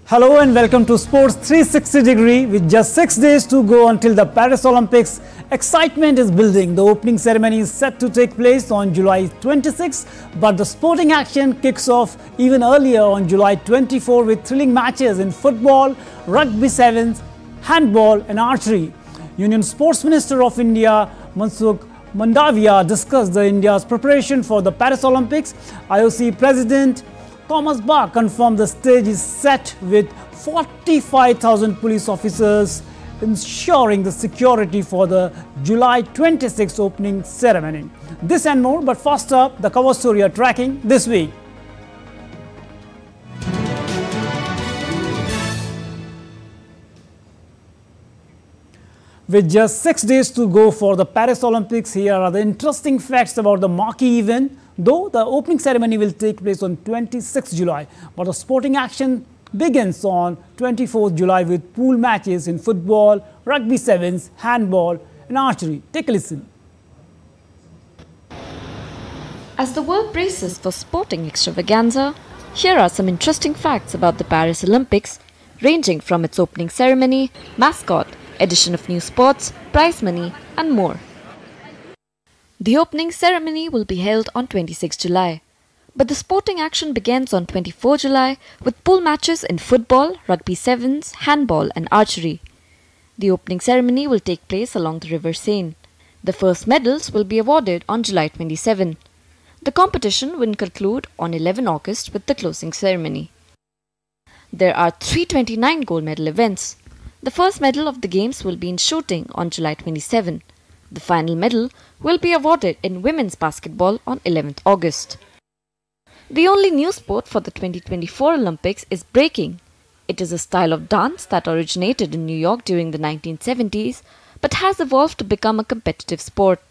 Hello and welcome to Sports 360 Degree. With just 6 days to go until the Paris Olympics, excitement is building. The opening ceremony is set to take place on July 26, but the sporting action kicks off even earlier on July 24 with thrilling matches in football, rugby sevens, handball and archery. Union Sports Minister of India, Mansukh Mandavia, discussed India's preparation for the Paris Olympics. IOC President Thomas Bach confirmed the stage is set with 45,000 police officers ensuring the security for the July 26 opening ceremony. This and more, but first up, the cover story are tracking this week. With just 6 days to go for the Paris Olympics, here are the interesting facts about the marquee event. Though the opening ceremony will take place on 26 July, but the sporting action begins on 24th July with pool matches in football, rugby sevens, handball and archery. Take a listen. As the world braces for sporting extravaganza, here are some interesting facts about the Paris Olympics, ranging from its opening ceremony, mascot, addition of new sports, prize money and more. The opening ceremony will be held on 26 July, but the sporting action begins on 24 July with pool matches in football, rugby sevens, handball and archery. The opening ceremony will take place along the River Seine. The first medals will be awarded on July 27. The competition will conclude on 11 August with the closing ceremony. There are 329 gold medal events. The first medal of the games will be in shooting on July 27. The final medal will be awarded in women's basketball on 11th August. The only new sport for the 2024 Olympics is breaking. It is a style of dance that originated in New York during the 1970s but has evolved to become a competitive sport.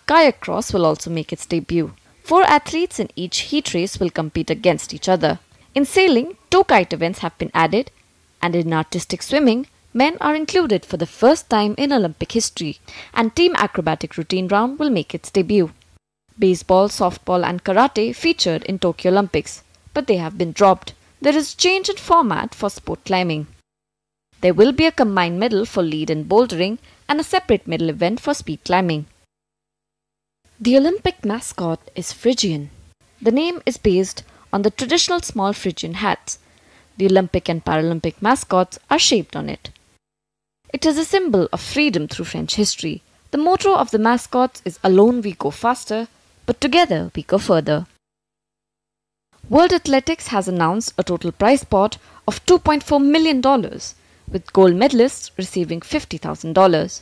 Kayak cross will also make its debut. 4 athletes in each heat race will compete against each other. In sailing, 2 kite events have been added, and in artistic swimming, men are included for the first time in Olympic history, and team acrobatic routine round will make its debut. Baseball, softball and karate featured in Tokyo Olympics, but they have been dropped. There is change in format for sport climbing. There will be a combined medal for lead and bouldering and a separate medal event for speed climbing. The Olympic mascot is Phrygian. The name is based on the traditional small Phrygian hats. The Olympic and Paralympic mascots are shaped on it. It is a symbol of freedom through French history. The motto of the mascots is "Alone we go faster, but together we go further." World Athletics has announced a total prize pot of $2.4 million, with gold medalists receiving $50,000.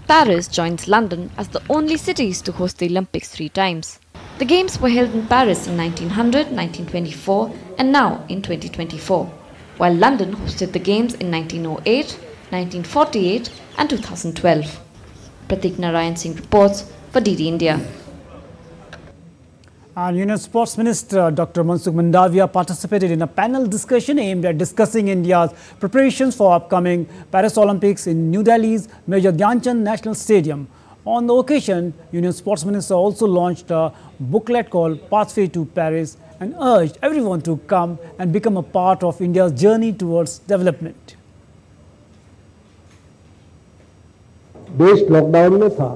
Paris joins London as the only cities to host the Olympics 3 times. The Games were held in Paris in 1900, 1924 and now in 2024, while London hosted the Games in 1908, 1948 and 2012. Pratik Narayan Singh reports for DD India. And Union Sports Minister Dr. Mansukh Mandavia participated in a panel discussion aimed at discussing India's preparations for upcoming Paris Olympics in New Delhi's Major Dhyan Chand National Stadium. On the occasion, Union Sports Minister also launched a booklet called Pathway to Paris and urged everyone to come and become a part of India's journey towards development. देश lockdown में था,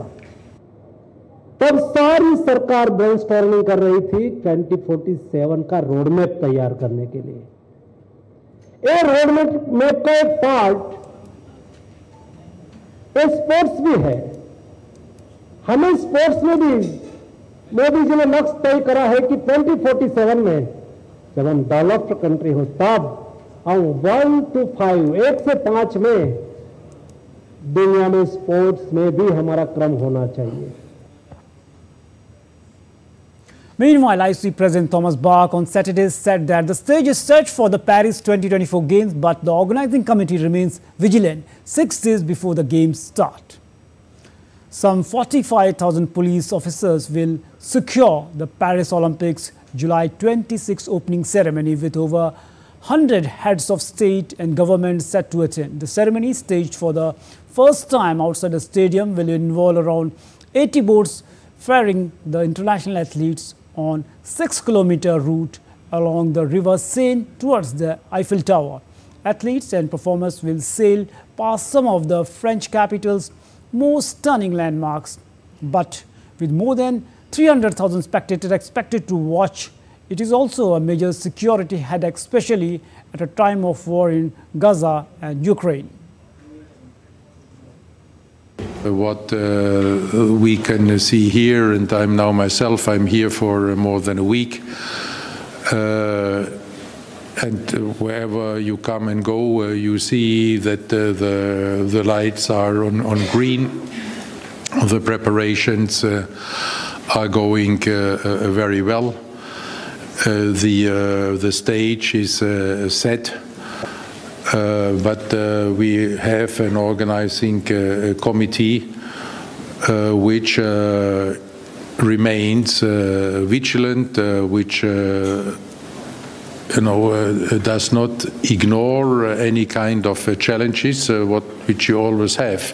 तब सारी सरकार brainstorming कर रही थी 2047 का रोड मैप तैयार करने के लिए। ये रोड मैप का एक पार्ट स्पोर्ट्स भी है। हमें स्पोर्ट्स में भी मोदी जी ने लक्ष्य तय करा है कि 2047 में जब हम डेवलप्ड कंट्री हो तब हम 1 to 5, 1 से 5 में दुनिया में स्पोर्ट्स में भी हमारा क्रम होना चाहिए। Meanwhile, IOC President Thomas Bach on Saturday said that the stage is set for the Paris 2024 Games, but the organizing committee remains vigilant 6 days before the Games start. Some 45,000 police officers will secure the Paris Olympics July 26 opening ceremony, with over 100 heads of state and government set to attend. The ceremony, staged for the first time outside the stadium, will involve around 80 boats ferrying the international athletes on 6-kilometer route along the River Seine towards the Eiffel Tower. Athletes and performers will sail past some of the French capital's most stunning landmarks. But with more than 300,000 spectators expected to watch, it is also a major security headache, especially at a time of war in Gaza and Ukraine. What we can see here, and I'm here for more than a week, and wherever you come and go, you see that the lights are on green. The preparations are going very well. The stage is set. But we have an organizing committee which remains vigilant, which does not ignore any kind of challenges, which you always have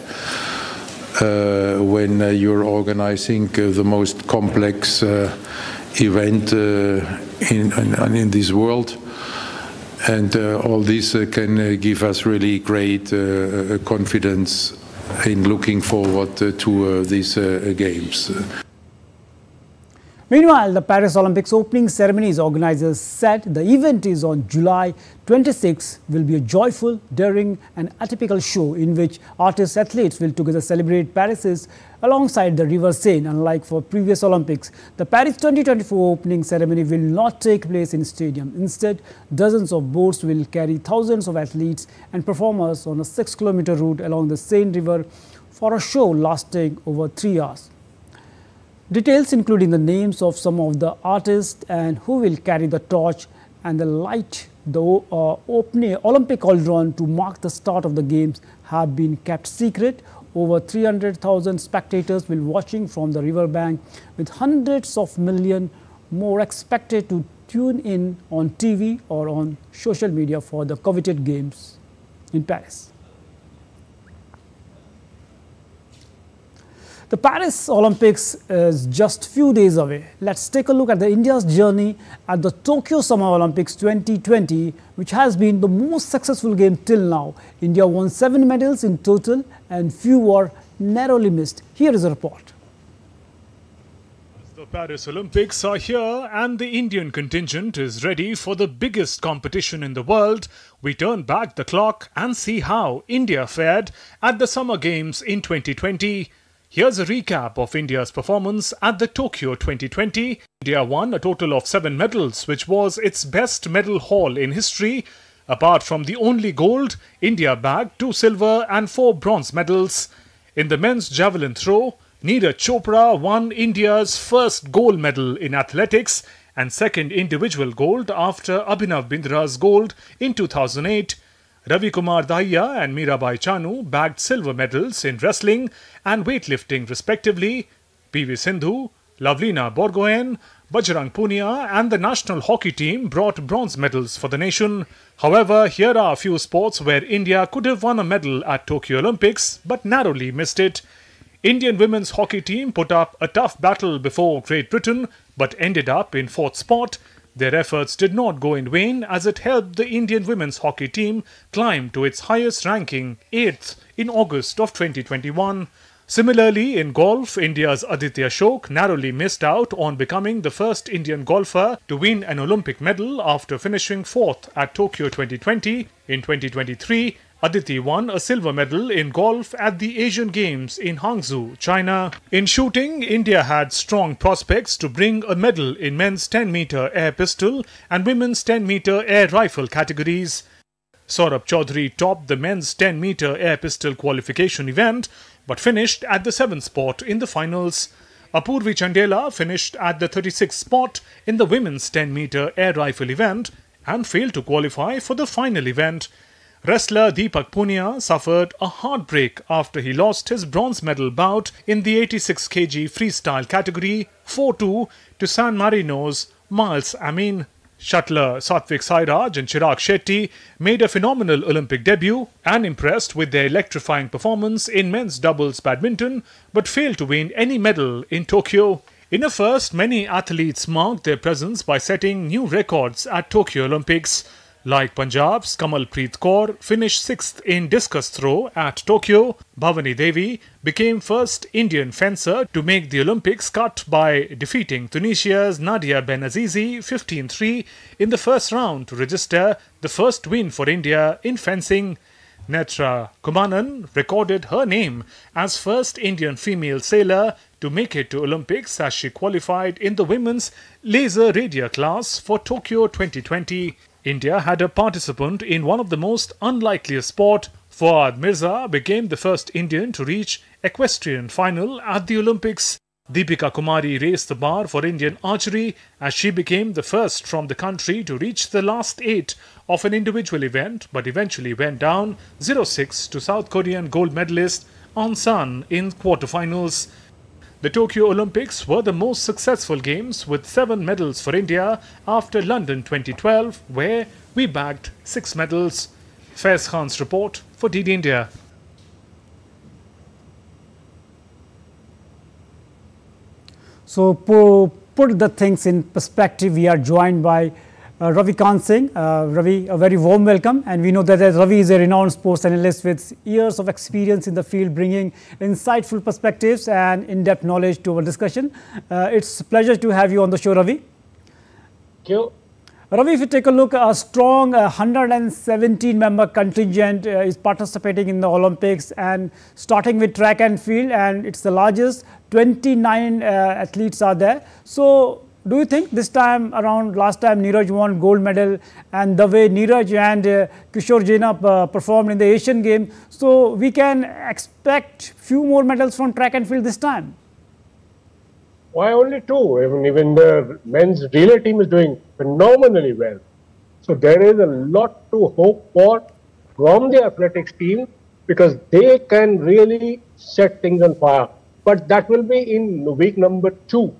when you're organizing the most complex event in this world. And all this can give us really great confidence in looking forward to these games. Meanwhile, the Paris Olympics opening ceremony's organizers said the event is on July 26, will be a joyful, daring and atypical show in which artists athletes will together celebrate Paris alongside the River Seine. Unlike for previous Olympics, the Paris 2024 opening ceremony will not take place in stadium. Instead, dozens of boats will carry thousands of athletes and performers on a 6-kilometer route along the Seine River for a show lasting over 3 hours. Details including the names of some of the artists and who will carry the torch and the light the opening Olympic cauldron to mark the start of the games have been kept secret. Over 300,000 spectators will be watching from the riverbank, with hundreds of millions more expected to tune in on TV or on social media for the coveted games in Paris. The Paris Olympics is just few days away. Let's take a look at India's journey at the Tokyo Summer Olympics 2020, which has been the most successful game till now. India won 7 medals in total and few were narrowly missed. Here is a report. The Paris Olympics are here and the Indian contingent is ready for the biggest competition in the world. We turn back the clock and see how India fared at the Summer Games in 2020. Here's a recap of India's performance at the Tokyo 2020. India won a total of 7 medals, which was its best medal haul in history. Apart from the only gold, India bagged 2 silver and 4 bronze medals. In the men's javelin throw, Neeraj Chopra won India's first gold medal in athletics and second individual gold after Abhinav Bindra's gold in 2008. Ravi Kumar Dahiya and Mirabai Chanu bagged silver medals in wrestling and weightlifting respectively. PV Sindhu, Lavlina Borgohain, Bajrang Punia and the national hockey team brought bronze medals for the nation. However, here are a few sports where India could have won a medal at Tokyo Olympics but narrowly missed it. Indian women's hockey team put up a tough battle before Great Britain but ended up in 4th spot. Their efforts did not go in vain as it helped the Indian women's hockey team climb to its highest ranking, 8th, in August of 2021. Similarly, in golf, India's Aditya Ashok narrowly missed out on becoming the first Indian golfer to win an Olympic medal after finishing 4th at Tokyo 2020. In 2023, Aditi won a silver medal in golf at the Asian Games in Hangzhou, China. In shooting, India had strong prospects to bring a medal in men's 10-meter air pistol and women's 10-meter air rifle categories. Saurabh Chaudhary topped the men's 10-meter air pistol qualification event but finished at the 7th spot in the finals. Apurvi Chandela finished at the 36th spot in the women's 10-meter air rifle event and failed to qualify for the final event. Wrestler Deepak Punia suffered a heartbreak after he lost his bronze medal bout in the 86 kg freestyle category 4-2 to San Marino's Miles Amin. Shuttler Satvik Sairaj and Chirag Shetty made a phenomenal Olympic debut and impressed with their electrifying performance in men's doubles badminton, but failed to win any medal in Tokyo. In a first, many athletes marked their presence by setting new records at Tokyo Olympics. Like Punjab's Kamalpreet Kaur finished 6th in discus throw at Tokyo, Bhavani Devi became first Indian fencer to make the Olympics cut by defeating Tunisia's Nadia Benazizi 15-3 in the first round to register the first win for India in fencing. Netra Kumanan recorded her name as first Indian female sailor to make it to Olympics as she qualified in the women's laser radier class for Tokyo 2020. India had a participant in one of the most unlikeliest sport. Fouad Mirza became the first Indian to reach equestrian final at the Olympics. Deepika Kumari raised the bar for Indian archery as she became the first from the country to reach the last 8 of an individual event, but eventually went down 0-6 to South Korean gold medalist Aung San in quarterfinals. The Tokyo Olympics were the most successful games with 7 medals for India after London 2012, where we bagged 6 medals. Faiz Khan's report for DD India. So, put the things in perspective, we are joined by Ravi Kant Singh. Ravi, a very warm welcome, and we know that Ravi is a renowned sports analyst with years of experience in the field, bringing insightful perspectives and in-depth knowledge to our discussion. It's a pleasure to have you on the show, Ravi. Thank you. Ravi, if you take a look, a strong 117-member contingent is participating in the Olympics, and starting with track and field, and it's the largest, 29 athletes are there. So, do you think this time around, last time Neeraj won gold medal, and the way Neeraj and Kishore Jaina performed in the Asian Games, so we can expect few more medals from track and field this time? Why only 2? Even the men's relay team is doing phenomenally well. So there is a lot to hope for from the athletics team, because they can really set things on fire. But that will be in week number 2.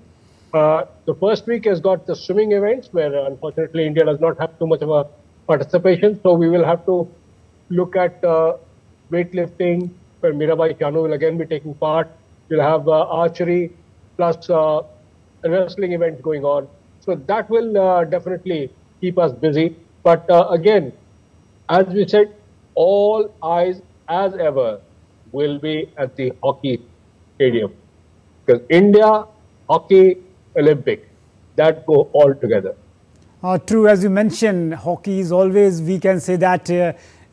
The first week has got the swimming events, where unfortunately India does not have too much of a participation. So we will have to look at weightlifting, where Mirabai Chanu will again be taking part. We'll have archery plus wrestling events going on. So that will definitely keep us busy. But again, as we said, all eyes as ever will be at the hockey stadium, because India, hockey, Olympic, that go all together. True, as you mentioned, hockey is always, we can say that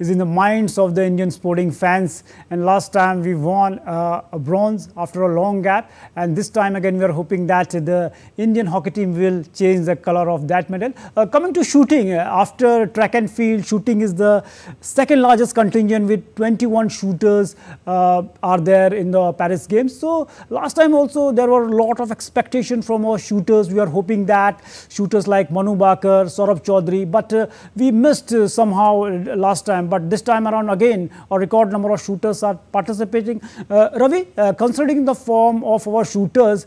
is in the minds of the Indian sporting fans, and last time we won a bronze after a long gap, and this time again we are hoping that the Indian hockey team will change the color of that medal. Coming to shooting, after track and field, shooting is the second largest contingent with 21 shooters are there in the Paris Games. So last time also there were a lot of expectation from our shooters. We are hoping that shooters like Manu Bakar, Saurabh Chaudhary, but we missed somehow last time. But this time around again, a record number of shooters are participating. Ravi, considering the form of our shooters,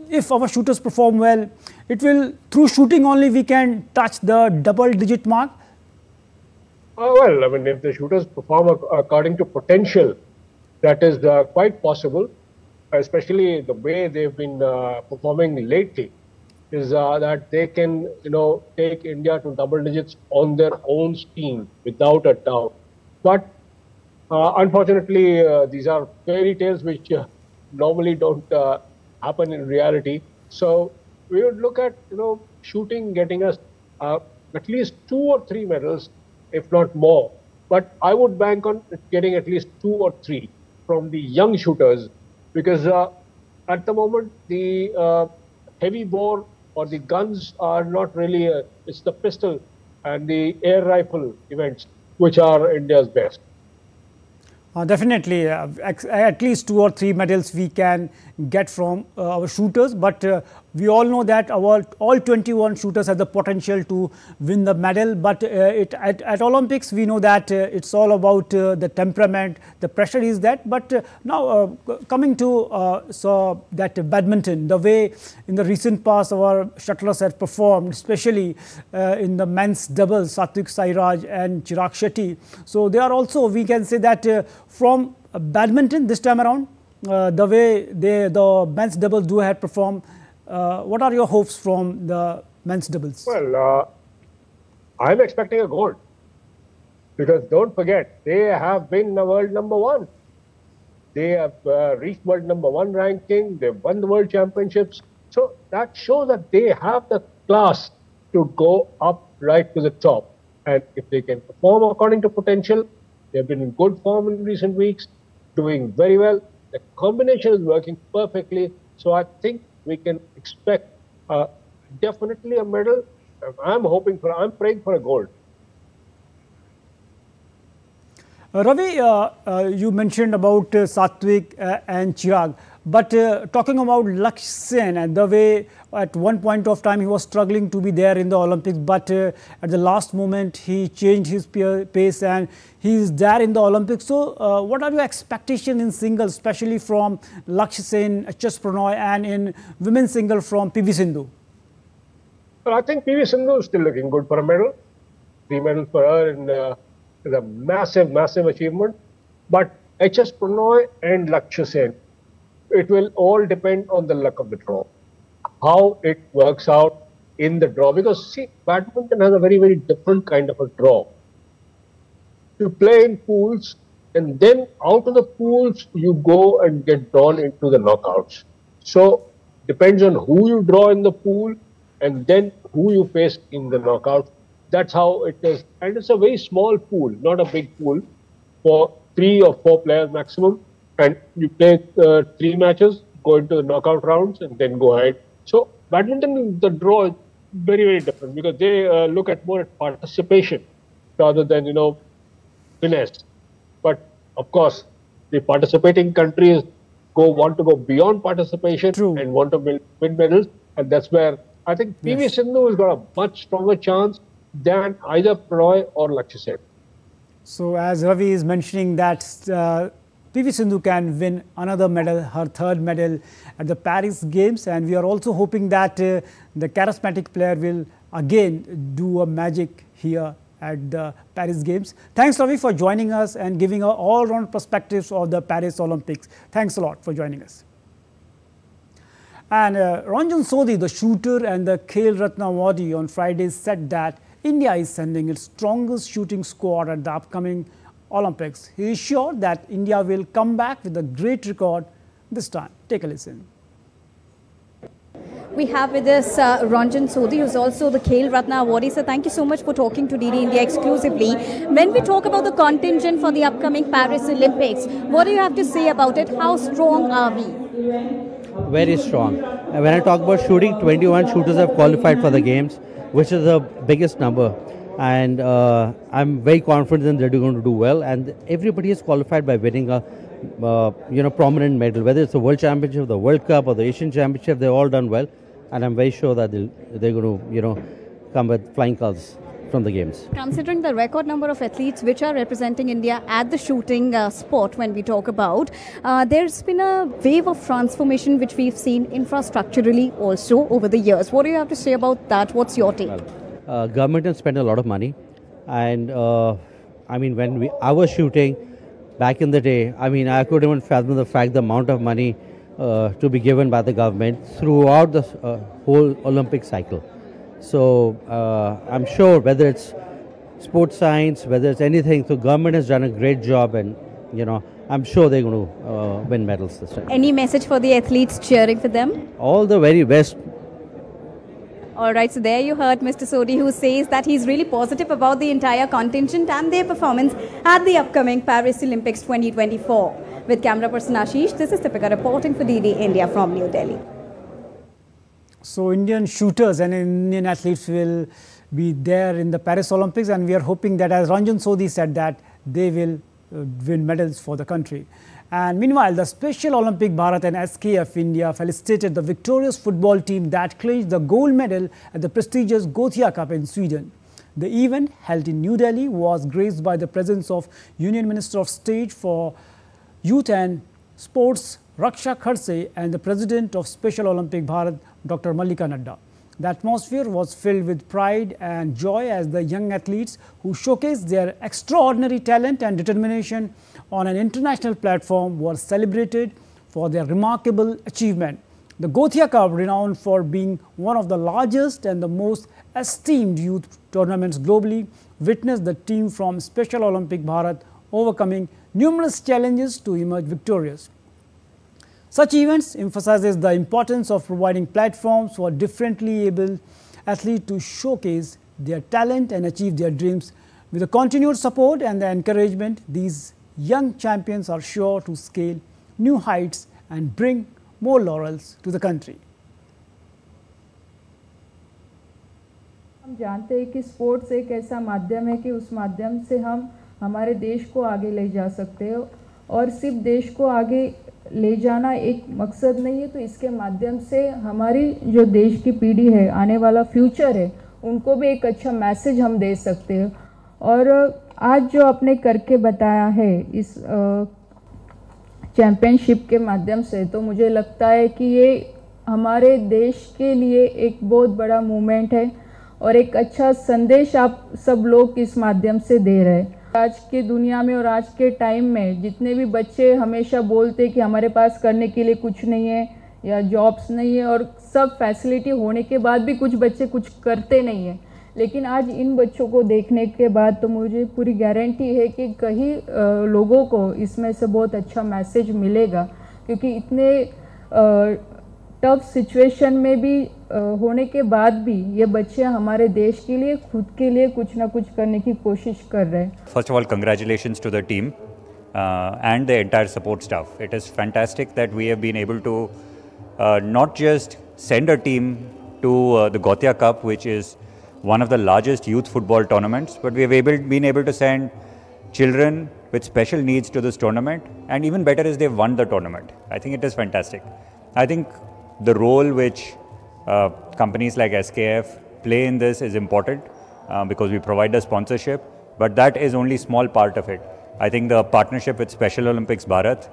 if our shooters perform well, it will, through shooting only, we can touch the double-digit mark? Well, if the shooters perform according to potential, that is quite possible, especially the way they've been performing lately, is that they can, take India to double digits on their own steam, without a doubt. But unfortunately, these are fairy tales which normally don't happen in reality. So we would look at, shooting getting us at least 2 or 3 medals, if not more. But I would bank on getting at least 2 or 3 from the young shooters, because at the moment the heavy bore or the guns are not really, it's the pistol and the air rifle events which are India's best. Definitely, at least 2 or 3 medals we can get from our shooters. But we all know that all 21 shooters have the potential to win the medal, but at Olympics we know that it's all about the temperament, the pressure is that. But now coming to so that badminton, the way in the recent past our shuttlers have performed, especially in the men's doubles, Satwik Sairaj and Chirag Shetty. So they are also, we can say that from badminton this time around, the way the men's doubles do have performed. What are your hopes from the men's doubles? Well, I'm expecting a gold, because don't forget, they have been the world #1. They have reached world #1 ranking. They've won the world championships. So that shows that they have the class to go up right to the top. And if they can perform according to potential, they've been in good form in recent weeks, doing very well. The combination is working perfectly. So I think we can expect definitely a medal. I'm praying for a gold. Ravi, you mentioned about Satwik and Chirag, but talking about Lakshya Sen and the way at one point of time he was struggling to be there in the Olympics, but at the last moment he changed his pace and he is there in the Olympics. So what are your expectations in singles, especially from Lakshya Sen, HS Prannoy, and in women's single from PV Sindhu? Well, I think PV Sindhu is still looking good for a medal. 3 medals for her is a massive, massive achievement. But HS Prannoy and Lakshya Sen, it will all depend on the luck of the draw, how it works out in the draw. Because see, badminton has a very, very different kind of a draw. You play in pools, and then out of the pools you go and get drawn into the knockouts. So depends on who you draw in the pool and then who you face in the knockout. That's how it is. And it's a very small pool, not a big pool, for 3 or 4 players maximum. And you play 3 matches, go into the knockout rounds, and then go ahead. So badminton, the draw is very, very different, because they look at more at participation rather than, finesse. But of course, the participating countries want to go beyond participation. True. And want to win medals. And that's where I think PV Sindhu has got a much stronger chance than either Prannoy or Lakshya Sen. So as Ravi is mentioning that PV Sindhu can win another medal, her 3rd medal at the Paris Games, and we are also hoping that the charismatic player will again do a magic here at the Paris Games. Thanks, Ravi, for joining us and giving our all-round perspectives of the Paris Olympics. Thanks a lot for joining us. And Ranjan Sodhi, the shooter and the Khel Ratna awardee, on Friday said that India is sending its strongest shooting squad at the upcoming Olympics. He is sure that India will come back with a great record this time. Take a listen. We have with us Ranjan Sodhi, who is also the Khel Ratna awardee. So thank you so much for talking to DD India exclusively. When we talk about the contingent for the upcoming Paris Olympics, what do you have to say about it? How strong are we? Very strong. When I talk about shooting, 21 shooters have qualified for the games, which is the biggest number. And I'm very confident they're going to do well. And everybody is qualified by winning a prominent medal, whether it's the World Championship, the World Cup, or the Asian Championship. They've all done well, and I'm very sure that they're going to come with flying colours from the games. Considering the record number of athletes which are representing India at the shooting sport, when we talk about, there's been a wave of transformation which we've seen infrastructurally also over the years. What do you have to say about that? What's your take? Well, government has spent a lot of money, and when I was shooting back in the day, I couldn't even fathom the amount of money to be given by the government throughout the whole Olympic cycle. So I'm sure whether it's sports science, whether it's anything, the government has done a great job, and I'm sure they're going to win medals this time. Any message for the athletes cheering for them? All the very best. All right, so there you heard Mr. Sodhi, who says that he's really positive about the entire contingent and their performance at the upcoming Paris Olympics 2024. With camera person Ashish, this is Deepika reporting for DD India from New Delhi. So Indian shooters and Indian athletes will be there in the Paris Olympics, and we are hoping that, as Ranjan Sodhi said, that they will win medals for the country. And meanwhile, the Special Olympic Bharat and SKF India felicitated the victorious football team that clinched the gold medal at the prestigious Gothia Cup in Sweden. The event, held in New Delhi, was graced by the presence of Union Minister of State for Youth and Sports, Raksha Khadse, and the President of Special Olympic Bharat, Dr. Mallika Nadda. The atmosphere was filled with pride and joy as the young athletes who showcased their extraordinary talent and determination on an international platform were celebrated for their remarkable achievement. The Gothia Cup, renowned for being one of the largest and the most esteemed youth tournaments globally, witnessed the team from Special Olympic Bharat overcoming numerous challenges to emerge victorious. Such events emphasizes the importance of providing platforms for differently able athletes to showcase their talent and achieve their dreams. With the continued support and the encouragement, these young champions are sure to scale new heights and bring more laurels to the country. हम जानते हैं कि sports एक ऐसा माध्यम है कि उस माध्यम से हम हमारे देश को आगे ले जा सकते हैं और सिर्फ देश को आगे ले जाना एक मकसद नहीं है, तो इसके माध्यम से हमारी जो देश की पीढ़ी है, आने वाला फ्यूचर है, उनको भी एक अच्छा मैसेज हम दे सकते हैं। और आज जो आपने करके बताया है इस चैम्पियनशिप के माध्यम से, तो मुझे लगता है कि ये हमारे देश के लिए एक बहुत बड़ा मूवमेंट है और एक अच्छा संदेश आप सब लोग इस माध्यम से दे रहे हैं। आज की दुनिया में और आज के टाइम में जितने भी बच्चे हमेशा बोलते कि हमारे पास करने के लिए कुछ नहीं है या जॉब्स नहीं है, और सब फैसिलिटी होने के बाद भी कुछ बच्चे कुछ करते नहीं हैं, लेकिन आज इन बच्चों को देखने के बाद तो मुझे पूरी गारंटी है कि कई लोगों को इसमें से बहुत अच्छा मैसेज मिलेगा, क्योंकि इतने टफ सिचुएशन में भी होने के बाद भी ये बच्चे हमारे देश के लिए, खुद के लिए कुछ ना कुछ करने की कोशिश कर रहे हैं। First of all, congratulations to the team and the entire support staff. It is fantastic that we have been able to not just send a team to the Gothia Cup, which is one of the largest youth football tournaments, but we have been able to send children with special needs to this tournament, and even better is they've won the tournament. I think it is fantastic. I think the role which companies like SKF play in this is important because we provide the sponsorship, but that is only small part of it. I think the partnership with Special Olympics Bharat,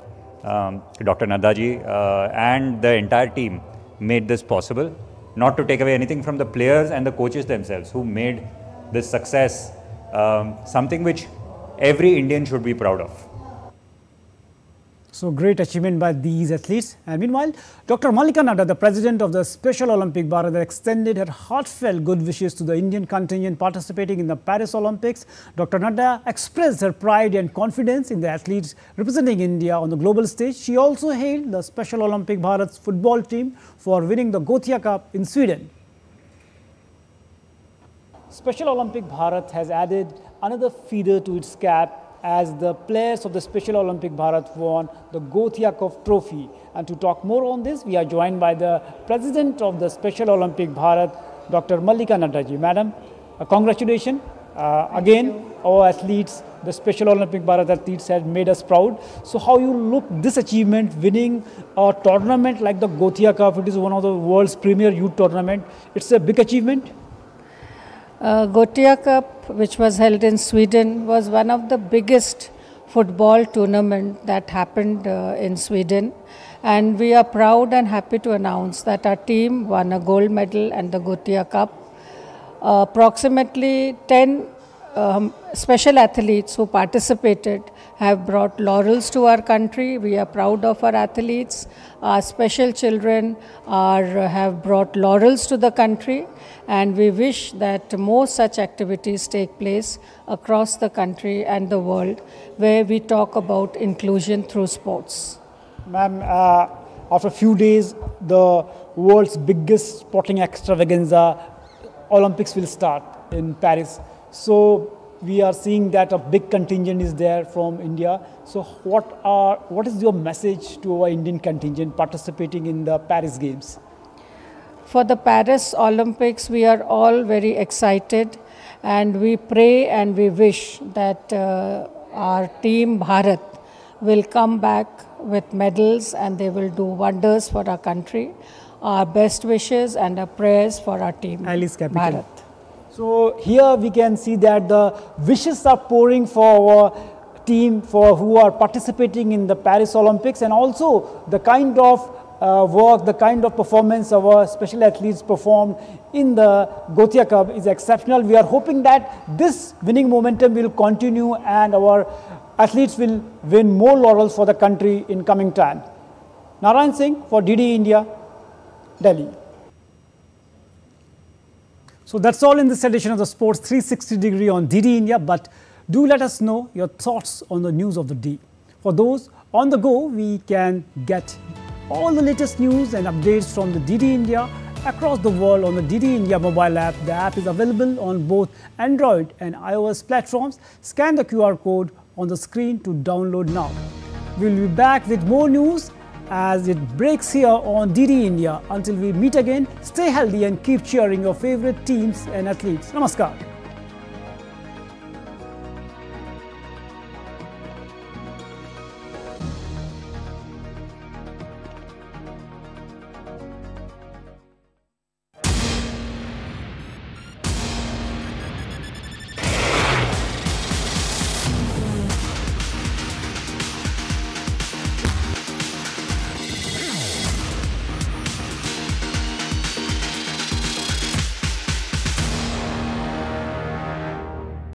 Dr. Nadda ji and the entire team made this possible. Not to take away anything from the players and the coaches themselves who made this success something which every Indian should be proud of. So great achievement by these athletes. And meanwhile, Dr. Mallika Nadda, the president of the Special Olympic Bharat, extended her heartfelt good wishes to the Indian contingent participating in the Paris Olympics. Dr. Nadda expressed her pride and confidence in the athletes representing India on the global stage. She also hailed the Special Olympic Bharat's football team for winning the Gothia Cup in Sweden. Special Olympic Bharat has added another feather to its cap as the players of the Special Olympic Bharat won the Gothia Cup trophy. And to talk more on this, we are joined by the President of the Special Olympic Bharat, Dr. Mallika Nadda ji. Madam, congratulations. Again, our athletes, the Special Olympic Bharat athletes had made us proud. So how you look this achievement, winning a tournament like the Gothia Cup? It is one of the world's premier youth tournament. It's a big achievement. Gothia Cup, which was held in Sweden, was one of the biggest football tournament that happened in Sweden, and we are proud and happy to announce that our team won a gold medal and the Gothia Cup. Approximately 10 special athletes who participated have brought laurels to our country. We are proud of our athletes. Our special children have brought laurels to the country, and we wish that more such activities take place across the country and the world, where we talk about inclusion through sports. Ma'am, after a few days, the world's biggest sporting extravaganza, Olympics, will start in Paris. So we are seeing that a big contingent is there from India. So what is your message to our Indian contingent participating in the Paris Games? For the Paris Olympics, we are all very excited, and we pray and we wish that our team Bharat will come back with medals, and they will do wonders for our country. Our best wishes and our prayers for our team, Alice Capital. Bharat. So here we can see that the wishes are pouring for our team who are participating in the Paris Olympics, and also the kind of work, the kind of performance our special athletes performed in the Gothia Cup is exceptional. We are hoping that this winning momentum will continue and our athletes will win more laurels for the country in coming time. Narayan Singh for DDI India, Delhi. So that's all in this edition of the Sports 360 Degree on DDI India, but do let us know your thoughts on the news of the day. For those on the go, we can get all the latest news and updates from the DDI India across the world on the DDI India mobile app. The app is available on both Android and iOS platforms. Scan the QR code on the screen to download now. We'll be back with more news as it breaks here on DDI India. Until we meet again, stay healthy and keep cheering your favorite teams and athletes. Namaskar.